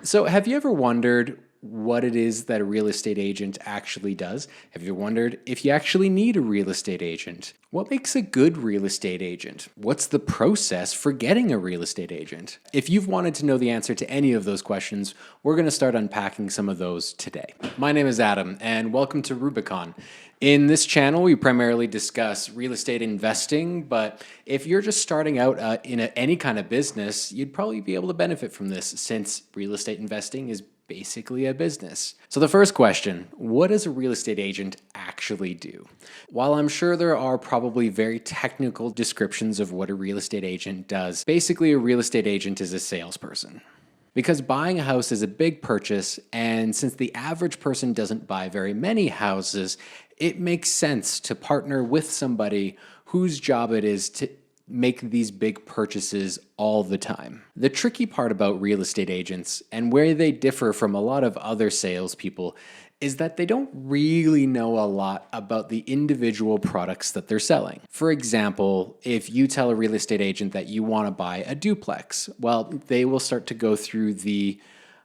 So, have you ever wondered what it is that a real estate agent actually does? Have you wondered if you actually need a real estate agent? What makes a good real estate agent? What's the process for getting a real estate agent? If you've wanted to know the answer to any of those questions, we're going to start unpacking some of those today. My name is Adam, and welcome to Rubicon. In this channel, we primarily discuss real estate investing, but if you're just starting out in any kind of business, you'd probably be able to benefit from this since real estate investing is basically a business. So the first question, what does a real estate agent actually do? While I'm sure there are probably very technical descriptions of what a real estate agent does, basically a real estate agent is a salesperson. Because buying a house is a big purchase, and since the average person doesn't buy very many houses, it makes sense to partner with somebody whose job it is to make these big purchases all the time. The tricky part about real estate agents and where they differ from a lot of other salespeople is that they don't really know a lot about the individual products that they're selling. For example, if you tell a real estate agent that you want to buy a duplex, well, they will start to go through the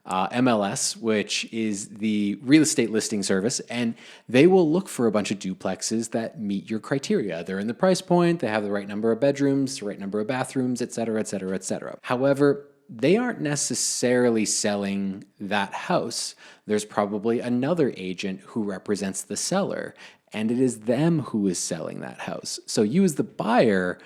MLS, which is the real estate listing service, and they will look for a bunch of duplexes that meet your criteria. They're in the price point, they have the right number of bedrooms, the right number of bathrooms, et cetera, et cetera, et cetera. However, they aren't necessarily selling that house. There's probably another agent who represents the seller, and it is them who is selling that house. So you as the buyer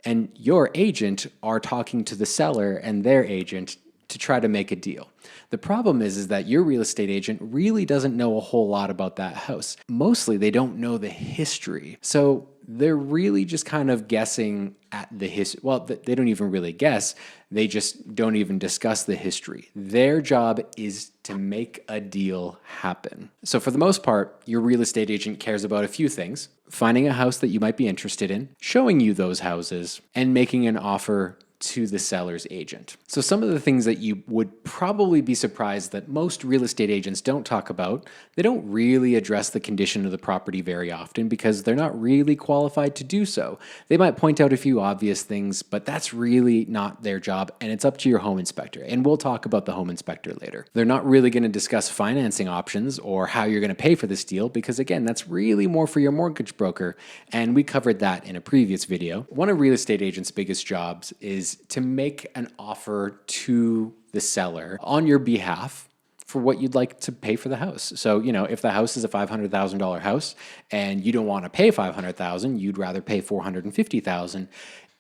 and your agent are talking to the seller and their agent to try to make a deal. The problem is that your real estate agent really doesn't know a whole lot about that house. Mostly they don't know the history. So they're really just kind of guessing at the history. Well, they don't even really guess. They just don't even discuss the history. Their job is to make a deal happen. So for the most part, your real estate agent cares about a few things: finding a house that you might be interested in, showing you those houses, and making an offer to the seller's agent. So some of the things that you would probably be surprised that most real estate agents don't talk about, they don't really address the condition of the property very often because they're not really qualified to do so. They might point out a few obvious things, but that's really not their job, and it's up to your home inspector. And we'll talk about the home inspector later. They're not really going to discuss financing options or how you're going to pay for this deal because, again, that's really more for your mortgage broker, and we covered that in a previous video. One of real estate agents' biggest jobs is to make an offer to the seller on your behalf for what you'd like to pay for the house. So, if the house is a $500,000 house and you don't want to pay $500,000, you'd rather pay $450,000,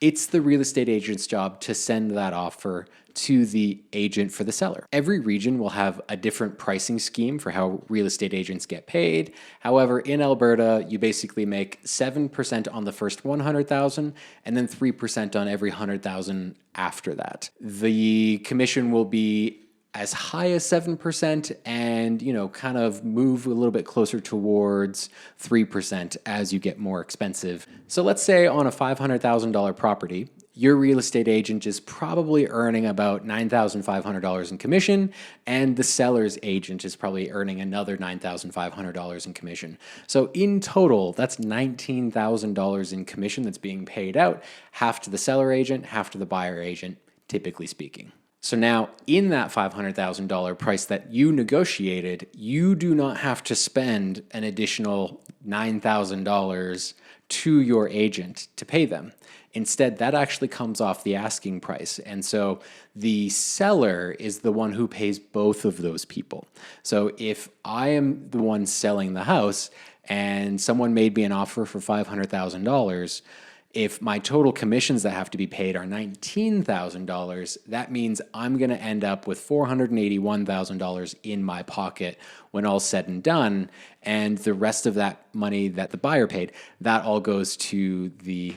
it's the real estate agent's job to send that offer to the agent for the seller. Every region will have a different pricing scheme for how real estate agents get paid. However, in Alberta, you basically make 7% on the first 100,000 and then 3% on every 100,000 after that. The commission will be as high as 7% and, kind of move a little bit closer towards 3% as you get more expensive. So let's say on a $500,000 property, your real estate agent is probably earning about $9,500 in commission, and the seller's agent is probably earning another $9,500 in commission. So in total, that's $19,000 in commission that's being paid out, half to the seller agent, half to the buyer agent, typically speaking. So now in that $500,000 price that you negotiated, you do not have to spend an additional $9,000 to your agent to pay them. Instead, that actually comes off the asking price. And so the seller is the one who pays both of those people. So if I am the one selling the house and someone made me an offer for $500,000, if my total commissions that have to be paid are $19,000, that means I'm going to end up with $481,000 in my pocket when all's said and done. And the rest of that money that the buyer paid, that all goes to the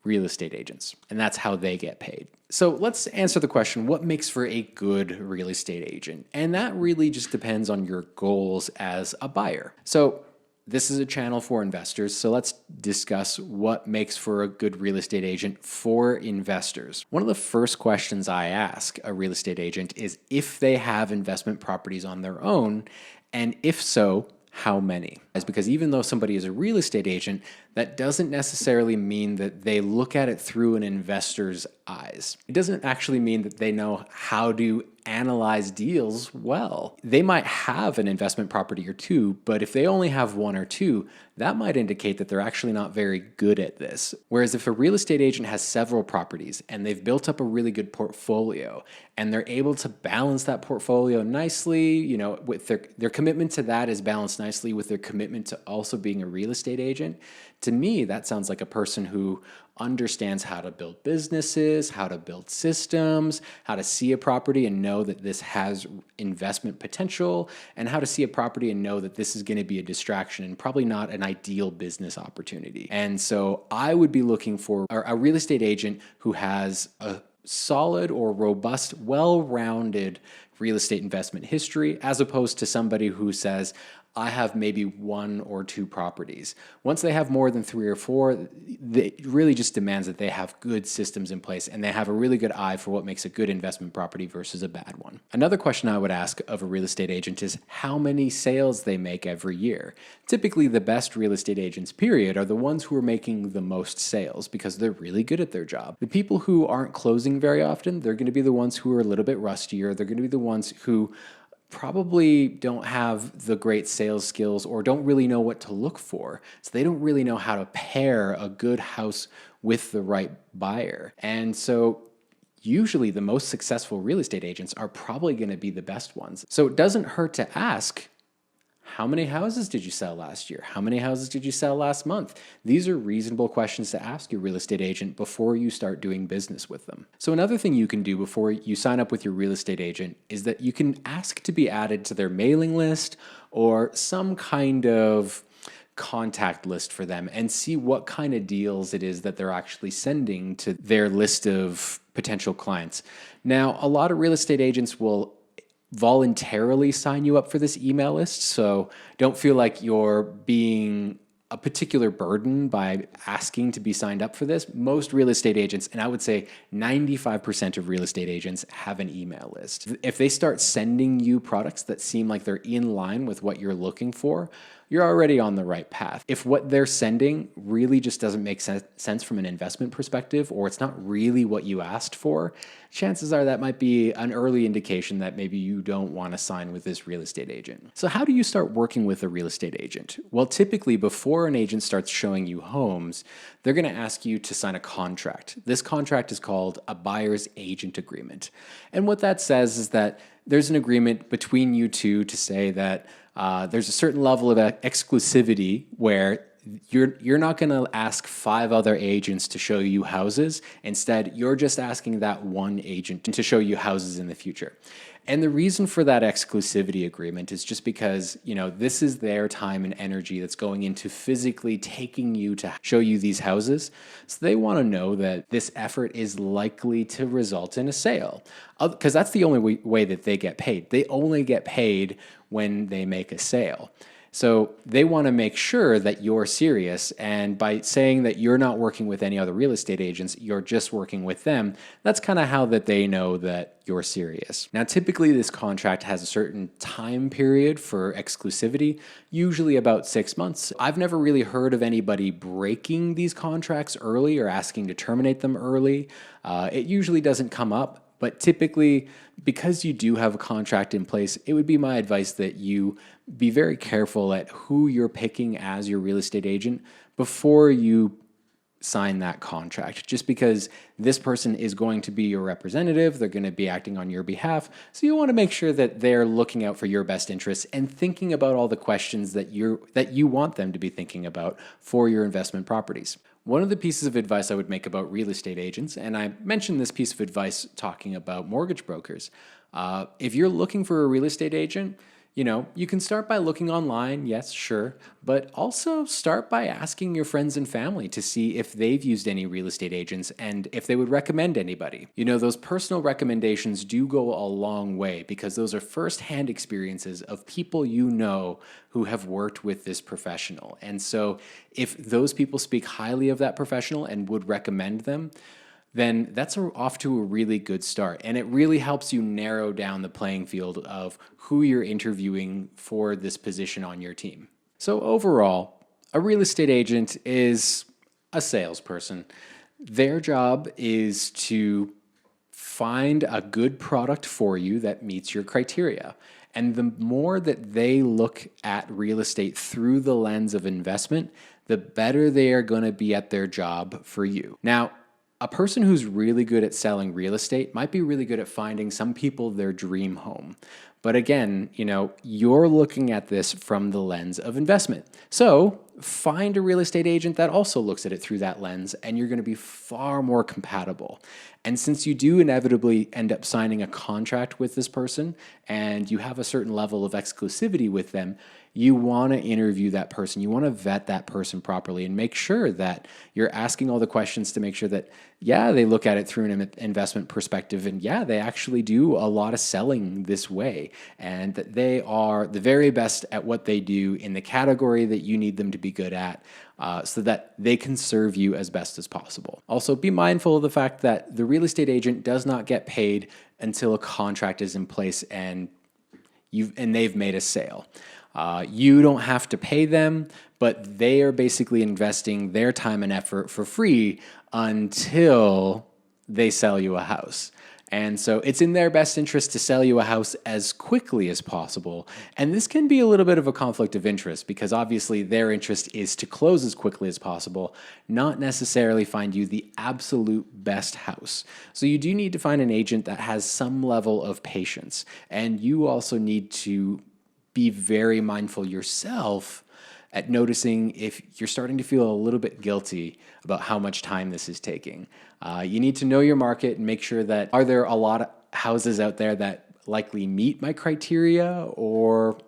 real estate agents. And that's how they get paid. So let's answer the question, what makes for a good real estate agent? And that really just depends on your goals as a buyer. So this is a channel for investors, so let's discuss what makes for a good real estate agent for investors. One of the first questions I ask a real estate agent is if they have investment properties on their own, and if so, how many? Because even though somebody is a real estate agent, that doesn't necessarily mean that they look at it through an investor's eyes. It doesn't actually mean that they know how to analyze deals well. They might have an investment property or two, but if they only have one or two, that might indicate that they're actually not very good at this. Whereas if a real estate agent has several properties and they've built up a really good portfolio and they're able to balance that portfolio nicely, with their commitment to that is balanced nicely with their commitment to also being a real estate agent, to me, that sounds like a person who understands how to build businesses, how to build systems, how to see a property and know that this has investment potential, and how to see a property and know that this is going to be a distraction and probably not an ideal business opportunity. And so I would be looking for a real estate agent who has a solid or robust, well-rounded real estate investment history, as opposed to somebody who says, I have maybe one or two properties. Once they have more than three or four, it really just demands that they have good systems in place and they have a really good eye for what makes a good investment property versus a bad one. Another question I would ask of a real estate agent is how many sales they make every year. Typically, the best real estate agents, period, are the ones who are making the most sales because they're really good at their job. The people who aren't closing very often, they're going to be the ones who are a little bit rustier. They're going to be the ones who probably don't have the great sales skills or don't really know what to look for. So they don't really know how to pair a good house with the right buyer. And so usually the most successful real estate agents are probably going to be the best ones. So it doesn't hurt to ask, how many houses did you sell last year? How many houses did you sell last month? These are reasonable questions to ask your real estate agent before you start doing business with them. So another thing you can do before you sign up with your real estate agent is that you can ask to be added to their mailing list or some kind of contact list for them and see what kind of deals it is that they're actually sending to their list of potential clients. Now, a lot of real estate agents will voluntarily sign you up for this email list. So don't feel like you're being a particular burden by asking to be signed up for this. Most real estate agents, and I would say 95% of real estate agents, have an email list. If they start sending you products that seem like they're in line with what you're looking for, you're already on the right path. If what they're sending really just doesn't make sense from an investment perspective, or it's not really what you asked for, chances are that might be an early indication that maybe you don't want to sign with this real estate agent. So how do you start working with a real estate agent? Well, typically before an agent starts showing you homes, they're going to ask you to sign a contract. This contract is called a buyer's agent agreement. And what that says is that there's an agreement between you two to say that there's a certain level of exclusivity where you're not going to ask 5 other agents to show you houses. Instead, you're just asking that one agent to show you houses in the future. And the reason for that exclusivity agreement is just because, this is their time and energy that's going into physically taking you to show you these houses. So they want to know that this effort is likely to result in a sale, because that's the only way that they get paid. They only get paid when they make a sale. So they want to make sure that you're serious, and by saying that you're not working with any other real estate agents, you're just working with them, that's kind of how that they know that you're serious. Now, typically this contract has a certain time period for exclusivity, usually about 6 months. I've never really heard of anybody breaking these contracts early or asking to terminate them early. It usually doesn't come up. But typically, because you do have a contract in place, it would be my advice that you be very careful at who you're picking as your real estate agent before you sign that contract, just because this person is going to be your representative. They're going to be acting on your behalf. So you want to make sure that they're looking out for your best interests and thinking about all the questions that you want them to be thinking about for your investment properties. One of the pieces of advice I would make about real estate agents, and I mentioned this piece of advice talking about mortgage brokers, if you're looking for a real estate agent, you can start by looking online, yes, sure, but also start by asking your friends and family to see if they've used any real estate agents and if they would recommend anybody. Those personal recommendations do go a long way because those are firsthand experiences of people who have worked with this professional. And so if those people speak highly of that professional and would recommend them, then that's off to a really good start. And it really helps you narrow down the playing field of who you're interviewing for this position on your team. So overall, a real estate agent is a salesperson. Their job is to find a good product for you that meets your criteria. And the more that they look at real estate through the lens of investment, the better they are going to be at their job for you. Now, a person who's really good at selling real estate might be really good at finding some people their dream home. But again, you're looking at this from the lens of investment. So find a real estate agent that also looks at it through that lens, and you're going to be far more compatible. And since you do inevitably end up signing a contract with this person and you have a certain level of exclusivity with them, you want to interview that person. You want to vet that person properly and make sure that you're asking all the questions to make sure that, yeah, they look at it through an investment perspective. And yeah, they actually do a lot of selling this way, and that they are the very best at what they do in the category that you need them to be good at, so that they can serve you as best as possible. Also, be mindful of the fact that the real estate agent does not get paid until a contract is in place and they've made a sale. You don't have to pay them, but they are basically investing their time and effort for free until they sell you a house. And so it's in their best interest to sell you a house as quickly as possible. And this can be a little bit of a conflict of interest because obviously their interest is to close as quickly as possible, not necessarily find you the absolute best house. So you do need to find an agent that has some level of patience. And you also need to be very mindful yourself at noticing if you're starting to feel a little bit guilty about how much time this is taking. You need to know your market and make sure that, are there a lot of houses out there that likely meet my criteria, or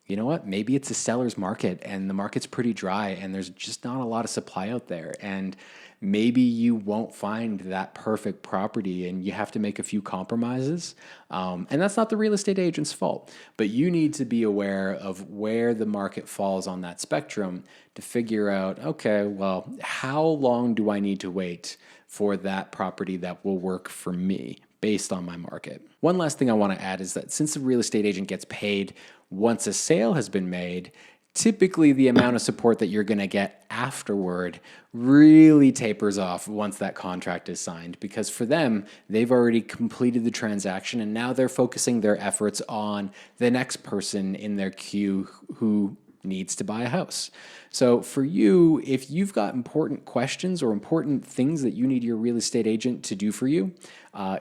you know what, maybe it's a seller's market and the market's pretty dry and there's just not a lot of supply out there, and maybe you won't find that perfect property and you have to make a few compromises. And that's not the real estate agent's fault, but you need to be aware of where the market falls on that spectrum to figure out, okay, well, how long do I need to wait for that property that will work for me based on my market? One last thing I want to add is that since the real estate agent gets paid once a sale has been made, typically the amount of support that you're going to get afterward really tapers off once that contract is signed, because for them, they've already completed the transaction and now they're focusing their efforts on the next person in their queue who needs to buy a house. So for you, if you've got important questions or important things that you need your real estate agent to do for you,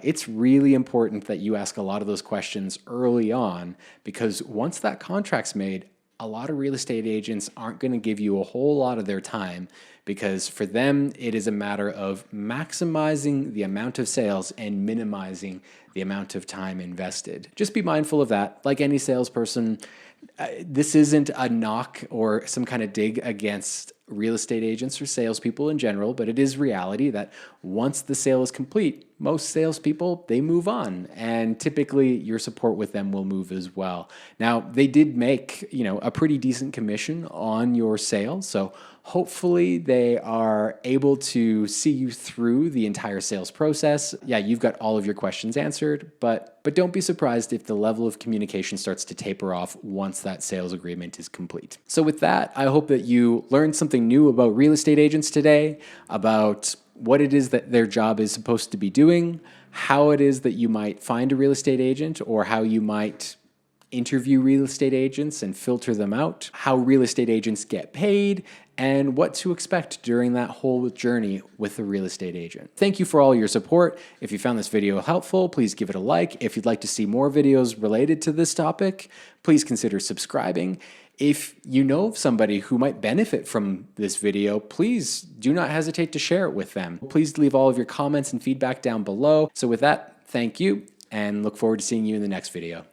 it's really important that you ask a lot of those questions early on, because once that contract's made, a lot of real estate agents aren't going to give you a whole lot of their time, because for them, it is a matter of maximizing the amount of sales and minimizing the amount of time invested. Just be mindful of that. Like any salesperson, this isn't a knock or some kind of dig against real estate agents or salespeople in general, but it is reality that once the sale is complete, most salespeople, they move on, and typically your support with them will move as well. Now, they did make, a pretty decent commission on your sale, so hopefully they are able to see you through the entire sales process. Yeah, you've got all of your questions answered, but don't be surprised if the level of communication starts to taper off once that sales agreement is complete. So with that, I hope that you learned something new about real estate agents today, about what it is that their job is supposed to be doing, how it is that you might find a real estate agent, or how you might interview real estate agents and filter them out, how real estate agents get paid, and what to expect during that whole journey with a real estate agent. Thank you for all your support. If you found this video helpful, please give it a like. If you'd like to see more videos related to this topic, please consider subscribing. If you know of somebody who might benefit from this video, please do not hesitate to share it with them. Please leave all of your comments and feedback down below. So with that, thank you, and look forward to seeing you in the next video.